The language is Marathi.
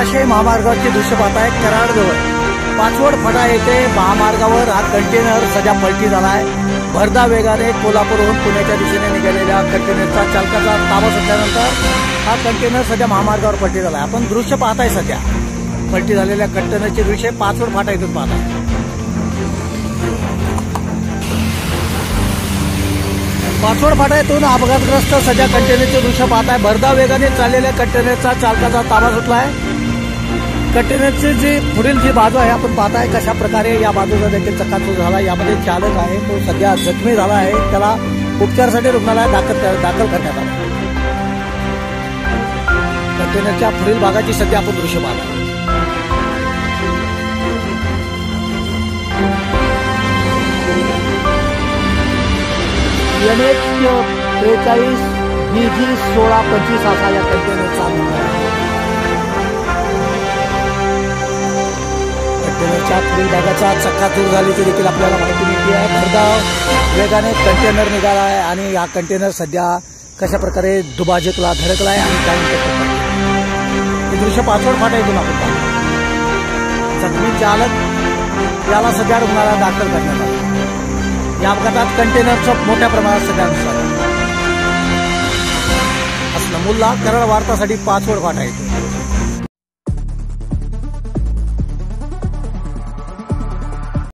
आशियाई महामार्गावरची दृश्य पाहताय कराडजवळ पाचवड फटा येथे महामार्गावर हा कंटेनर सध्या पलटी झाला आहे। भरधाव वेगाने कोल्हापूरहून पुण्याच्या दिशेने निघालेल्या कंटेनरचा चालकाचा ताबा सुटल्यानंतर हा कंटेनर सध्या महामार्गावर पलटी झाला आहे। आपण दृश्य पाहताय सध्या पलटी झालेल्या कंटेनरचे दृश्य पाचवड फाटा इथून पाहताय। पाचवड फाटा येथून अपघातग्रस्त सध्या कंटेनरचे दृश्य पाहताय। भरधाव वेगाने चाललेल्या कंटेनरचा चालकाचा ताबा सुटला आहे। कंटेनरची जी पुढील जी बाजू आहे आपण पाहताय कशा प्रकारे या बाजूचा देखील चक्काचूर झाला। यामध्ये चालक आहे तो सध्या जखमी झाला आहे, त्याला उपचारासाठी रुग्णालयात दाखल करण्यात आला। कंटेनरच्या पुढील भागाची सध्या आपण दृश्य पाहताय। NH43 BG 1625 असा या कंटेनरचा नंबर आहे। कंटेनरच्या पुढील भागाचा चक्काचूर झाल्याची देखील आपल्याला माहिती मिळते आहे। भरधाव वेगाने कंटेनर निघाला आहे आणि हा कंटेनर सध्या कशा प्रकारे दुभाजकला धडकला आहे आणि काही हे दृश्य पाचवड फाटा येथून आपण पाहतो। जखमी चालक याला सध्या रुग्णालयात दाखल करण्यात आले। या अपघातात कंटेनरचं मोठ्या प्रमाणात सध्या नुकसान असलं। मुल्ला कराड वार्तासाठी पाचवड फाटा येतो।